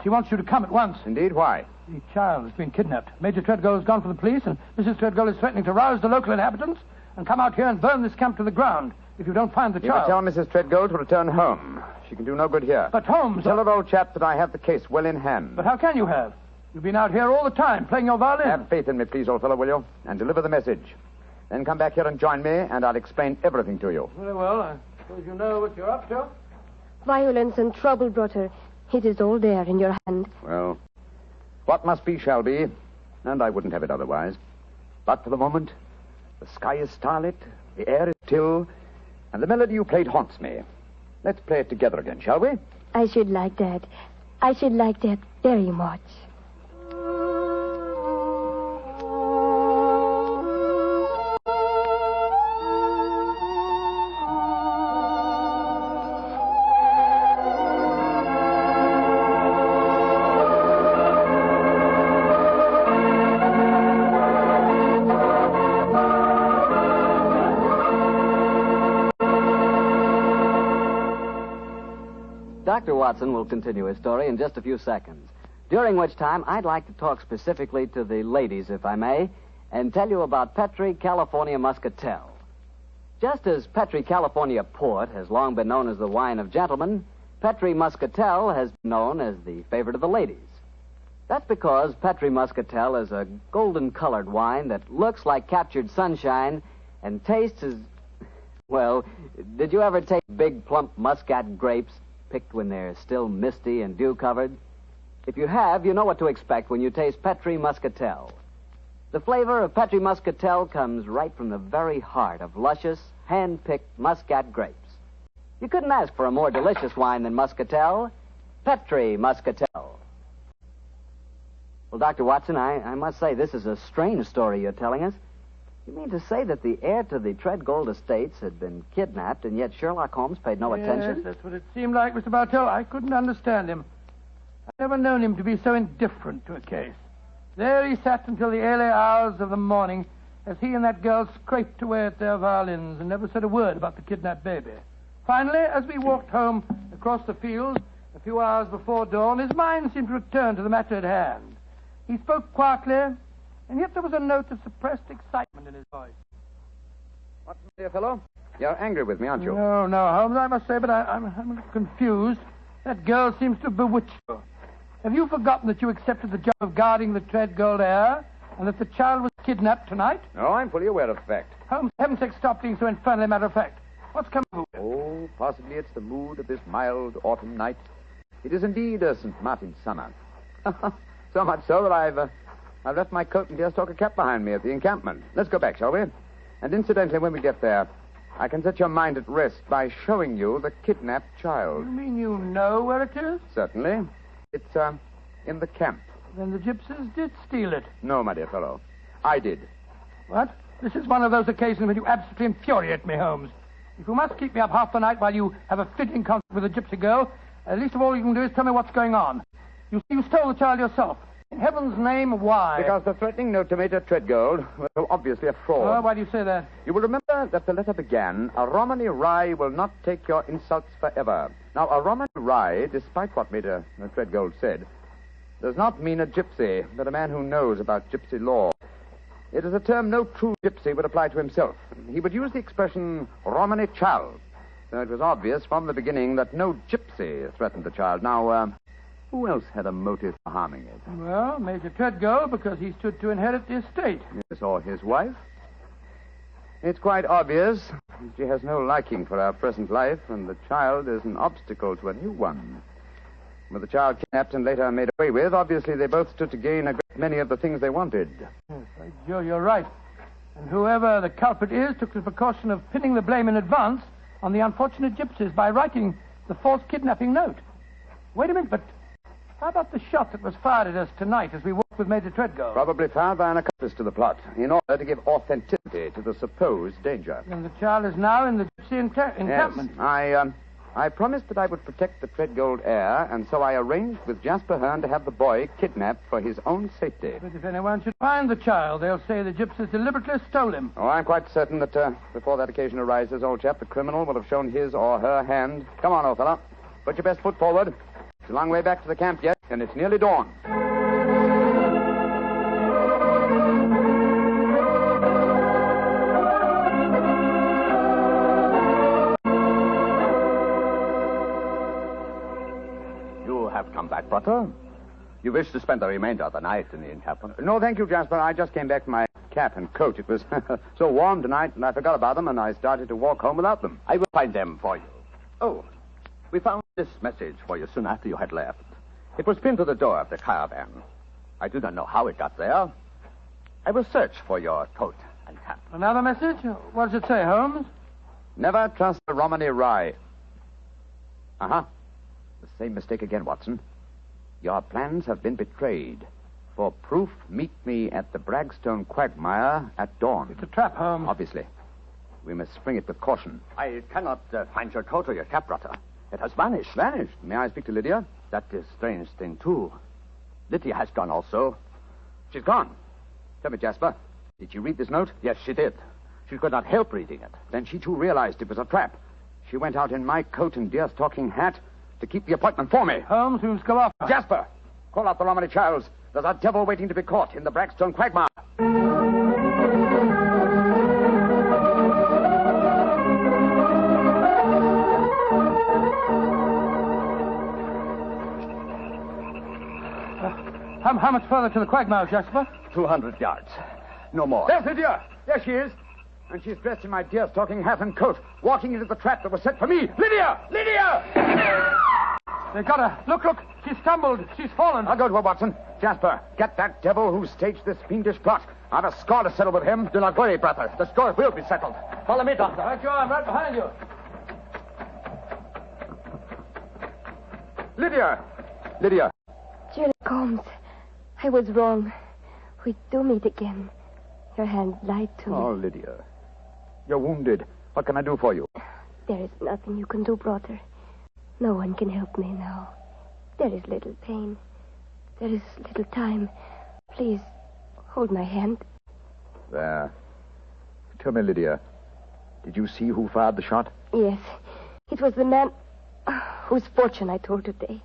She wants you to come at once. Indeed? Why? The child has been kidnapped. Major Treadgold has gone for the police, and Mrs. Treadgold is threatening to rouse the local inhabitants and come out here and burn this camp to the ground if you don't find the You will child. tell Mrs. Treadgold to return home. She can do no good here. But Holmes... Tell her, old chap, that I have the case well in hand. But how can you have? You've been out here all the time, playing your violin. Have faith in me, please, old fellow, will you? And deliver the message. Then come back here and join me, and I'll explain everything to you. Very well. I suppose you know what you're up to. Violence and trouble, brother. It is all there in your hand. Well, what must be shall be, and I wouldn't have it otherwise. But for the moment, the sky is starlit, the air is still, and the melody you played haunts me. Let's play it together again, shall we? I should like that. I should like that very much. Dr. Watson will continue his story in just a few seconds, during which time I'd like to talk specifically to the ladies, if I may, and tell you about Petri California Muscatel. Just as Petri California Port has long been known as the wine of gentlemen, Petri Muscatel has been known as the favorite of the ladies. That's because Petri Muscatel is a golden-colored wine that looks like captured sunshine and tastes as... Well, did you ever taste big, plump muscat grapes picked when they're still misty and dew-covered? If you have, you know what to expect when you taste Petri Muscatel. The flavor of Petri Muscatel comes right from the very heart of luscious, hand-picked muscat grapes. You couldn't ask for a more delicious wine than Muscatel. Petri Muscatel. Well, Dr. Watson, I must say this is a strange story you're telling us. You mean to say that the heir to the Treadgold estates had been kidnapped, and yet Sherlock Holmes paid no attention? Yes, that's what it seemed like, Mr. Bartell. I couldn't understand him. I've never known him to be so indifferent to a case. There he sat until the early hours of the morning as he and that girl scraped away at their violins and never said a word about the kidnapped baby. Finally, as we walked home across the fields a few hours before dawn, his mind seemed to return to the matter at hand. He spoke quietly, and yet there was a note of suppressed excitement in his voice. What's the matter, fellow? You're angry with me, aren't you? No, Holmes, I must say, but I'm a little confused. That girl seems to have bewitched you. Have you forgotten that you accepted the job of guarding the Treadgold heir, and that the child was kidnapped tonight? No, I'm fully aware of the fact. Holmes, heaven's sake, stop being so infernally matter-of-fact. What's come over you? Oh, possibly it's the mood of this mild autumn night. It is indeed a St. Martin's summer. So much so that I've left my coat and deerstalker cap behind me at the encampment. Let's go back, shall we? And incidentally, when we get there, I can set your mind at rest by showing you the kidnapped child. You mean you know where it is? Certainly. It's, in the camp. Then the gypsies did steal it. No, my dear fellow. I did. What? This is one of those occasions when you absolutely infuriate me, Holmes. If you must keep me up half the night while you have a fitting concert with a gypsy girl, least of all you can do is tell me what's going on. You see, you stole the child yourself. In heaven's name, why? Because the threatening note to Major Treadgold was so obviously a fraud. Oh, why do you say that? You will remember that the letter began, "A Romany Rye will not take your insults forever." Now, a Romany Rye, despite what Major Treadgold said, does not mean a gypsy, but a man who knows about gypsy law. It is a term no true gypsy would apply to himself. He would use the expression Romany child. So it was obvious from the beginning that no gypsy threatened the child. Now, who else had a motive for harming it? Well, Major Treadgold, because he stood to inherit the estate. Yes, or his wife. It's quite obvious she has no liking for our present life, and the child is an obstacle to a new one. With the child kidnapped and later made away with, obviously they both stood to gain a great many of the things they wanted. Yes, by Joe, you're right. And whoever the culprit is took the precaution of pinning the blame in advance on the unfortunate gypsies by writing the false kidnapping note. Wait a minute, but how about the shot that was fired at us tonight as we walked with Major Treadgold? Probably fired by an accomplice to the plot, in order to give authenticity to the supposed danger. And the child is now in the gypsy encampment. Yes, I promised that I would protect the Treadgold heir, and so I arranged with Jasper Hearn to have the boy kidnapped for his own safety. But if anyone should find the child, they'll say the gypsies deliberately stole him. Oh, I'm quite certain that before that occasion arises, old chap, the criminal will have shown his or her hand. Come on, old fellow. Put your best foot forward. It's a long way back to the camp yet, and it's nearly dawn. Welcome back, brother. You wish to spend the remainder of the night in the encampment? No, thank you, Jasper. I just came back for my cap and coat. It was so warm tonight, and I forgot about them, and I started to walk home without them. I will find them for you. Oh, we found this message for you soon after you had left. It was pinned to the door of the caravan. I do not know how it got there. I will search for your coat and cap. Another message? What does it say, Holmes? Never trust the Romany Rye. Uh-huh. The same mistake again, Watson. Your plans have been betrayed. For proof, meet me at the Bragstone quagmire at dawn. It's a trap, Holmes. Obviously. We must spring it with caution. I cannot find your coat or your cap, brother. It has vanished. Vanished? May I speak to Lydia? That is a strange thing, too. Lydia has gone also. She's gone. Tell me, Jasper, did she read this note? Yes, she did. She could not help reading it. Then she, too, realized it was a trap. She went out in my coat and deerstalking hat to keep the appointment for me. Holmes, we must go off. Jasper, call out the Romany Childs. There's a devil waiting to be caught in the Bragstone quagmire. How much further to the quagmire, Jasper? 200 yards. No more. There's Lydia. There she is. And she's dressed in my deerstalking hat and coat, walking into the trap that was set for me. Lydia! Lydia! They got her. Look. She stumbled. She's fallen. I'll go to her, Watson. Jasper, get that devil who staged this fiendish plot. I've a score to settle with him. Do not worry, brother. The score will be settled. Follow me, Doctor. Right you are. I'm right behind you. Lydia! Sherlock Holmes, I was wrong. We do meet again. Your hand lied to me. Oh, Lydia. You're wounded. What can I do for you? There is nothing you can do, brother. No one can help me now. There is little pain. There is little time. Please, hold my hand. There. Tell me, Lydia, did you see who fired the shot? Yes. It was the man whose fortune I told today.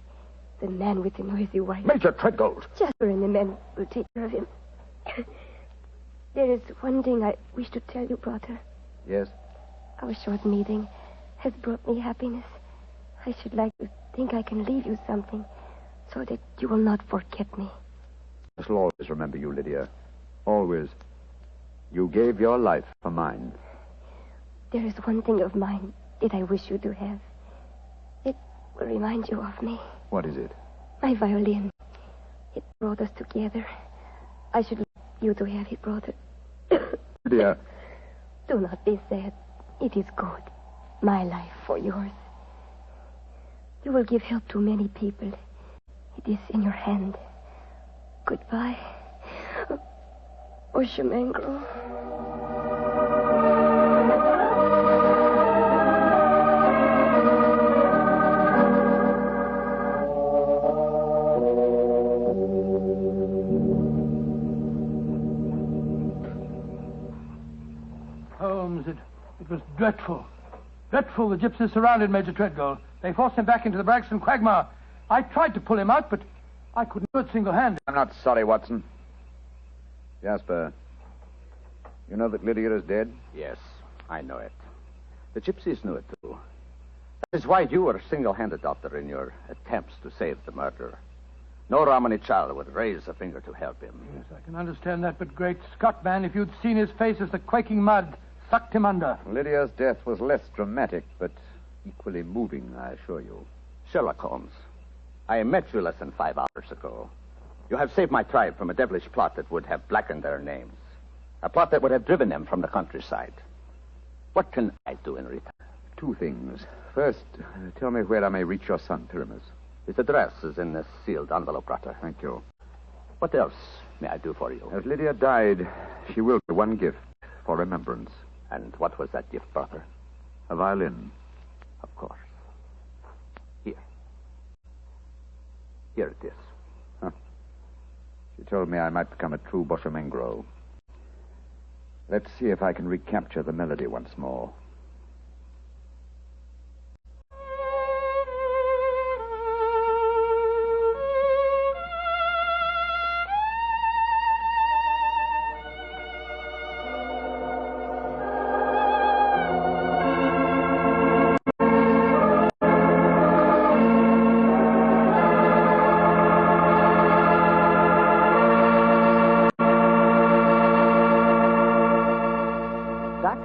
The man with the noisy wife. Major Treadgold. Jasper and the men will take care of him. There is one thing I wish to tell you, brother. Yes? Our short meeting has brought me happiness. I should like to think I can leave you something so that you will not forget me. I shall always remember you, Lydia. Always. You gave your life for mine. There is one thing of mine that I wish you to have. It will remind you of me. What is it? My violin. It brought us together. I should like you to have it, brother. Lydia. Do not be sad. It is good. My life for yours. You will give help to many people. It is in your hand. Goodbye. Oshimengro. Holmes, it was dreadful. Dreadful. The gypsies surrounded Major Treadgold. They forced him back into the Bragstone quagmire. I tried to pull him out, but I couldn't do it single-handed. I'm not sorry, Watson. Jasper, you know that Lydia is dead? Yes, I know it. The gypsies knew it, too. That is why you were single-handed, Doctor, in your attempts to save the murderer. No Romany child would raise a finger to help him. Yes, I can understand that, but great Scott, man, if you'd seen his face as the quaking mud sucked him under. Lydia's death was less dramatic, but equally moving, I assure you. Sherlock Holmes, I met you less than 5 hours ago. You have saved my tribe from a devilish plot that would have blackened their names. A plot that would have driven them from the countryside. What can I do in return? 2 things. First, tell me where I may reach your son, Pyramus. His address is in this sealed envelope, brother. Thank you. What else may I do for you? As Lydia died, she willed me one gift for remembrance. And what was that gift, brother? A violin. Of course. Here. Here it is. Huh. She told me I might become a true Boshemengro. Let's see if I can recapture the melody once more.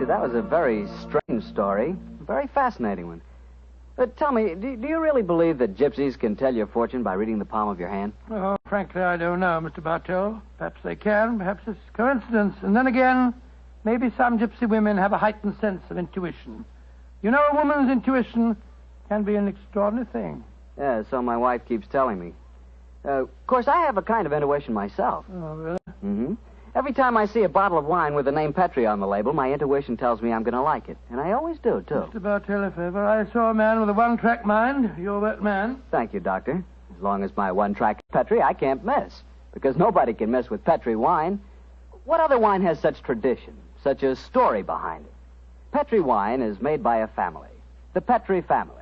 Doctor, that was a very strange story. A very fascinating one. But tell me, do you really believe that gypsies can tell your fortune by reading the palm of your hand? Oh, frankly, I don't know, Mr. Bartell. Perhaps they can. Perhaps it's coincidence. And then again, maybe some gypsy women have a heightened sense of intuition. You know, a woman's intuition can be an extraordinary thing. Yeah, so my wife keeps telling me. Of course, I have a kind of intuition myself. Oh, really? Mm-hmm. Every time I see a bottle of wine with the name Petri on the label, my intuition tells me I'm going to like it. And I always do, too. Mr. Bartell, if ever I saw a man with a one-track mind, you're that man. Thank you, Doctor. As long as my one track is Petri, I can't miss. Because nobody can miss with Petri wine. What other wine has such tradition, such a story behind it? Petri wine is made by a family, the Petri family.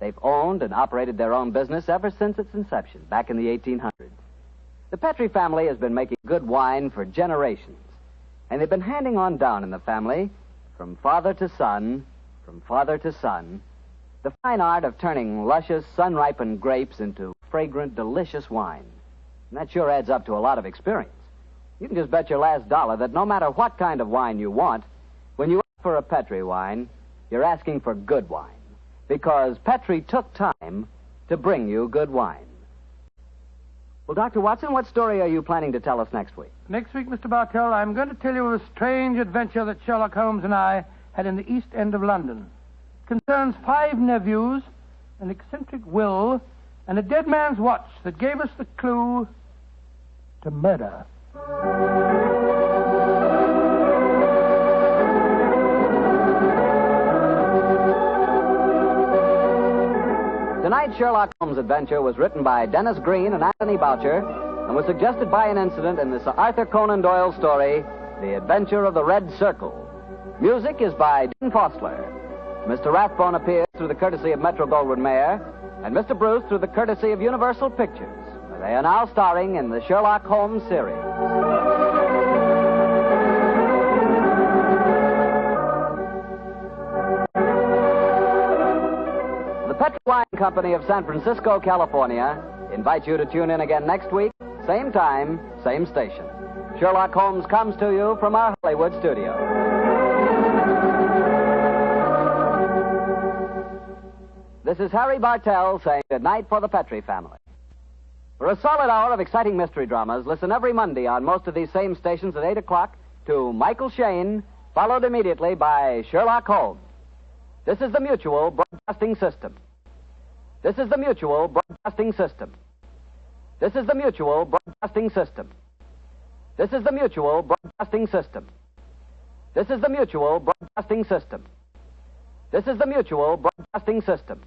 They've owned and operated their own business ever since its inception, back in the 1800s. The Petri family has been making good wine for generations, and they've been handing on down in the family, from father to son, the fine art of turning luscious, sun-ripened grapes into fragrant, delicious wine. And that sure adds up to a lot of experience. You can just bet your last dollar that no matter what kind of wine you want, when you ask for a Petri wine, you're asking for good wine. Because Petri took time to bring you good wine. Well, Dr. Watson, what story are you planning to tell us next week? Next week, Mr. Bartell, I'm going to tell you of a strange adventure that Sherlock Holmes and I had in the East End of London. It concerns 5 nephews, an eccentric will, and a dead man's watch that gave us the clue to murder. Tonight's Sherlock Holmes adventure was written by Dennis Green and Anthony Boucher and was suggested by an incident in the Sir Arthur Conan Doyle story, The Adventure of the Red Circle. Music is by Dean Fostler. Mr. Rathbone appears through the courtesy of Metro-Goldwyn-Mayer, and Mr. Bruce through the courtesy of Universal Pictures. They are now starring in the Sherlock Holmes series. The Petri Wine Company of San Francisco, California, invites you to tune in again next week, same time, same station. Sherlock Holmes comes to you from our Hollywood studio. This is Harry Bartell saying good night for the Petri family. For a solid hour of exciting mystery dramas, listen every Monday on most of these same stations at 8 o'clock to Michael Shayne, followed immediately by Sherlock Holmes. This is the Mutual Broadcasting System. This is the Mutual Broadcasting System. This is the Mutual Broadcasting System. This is the Mutual Broadcasting System. This is the Mutual Broadcasting System. This is the Mutual Broadcasting System.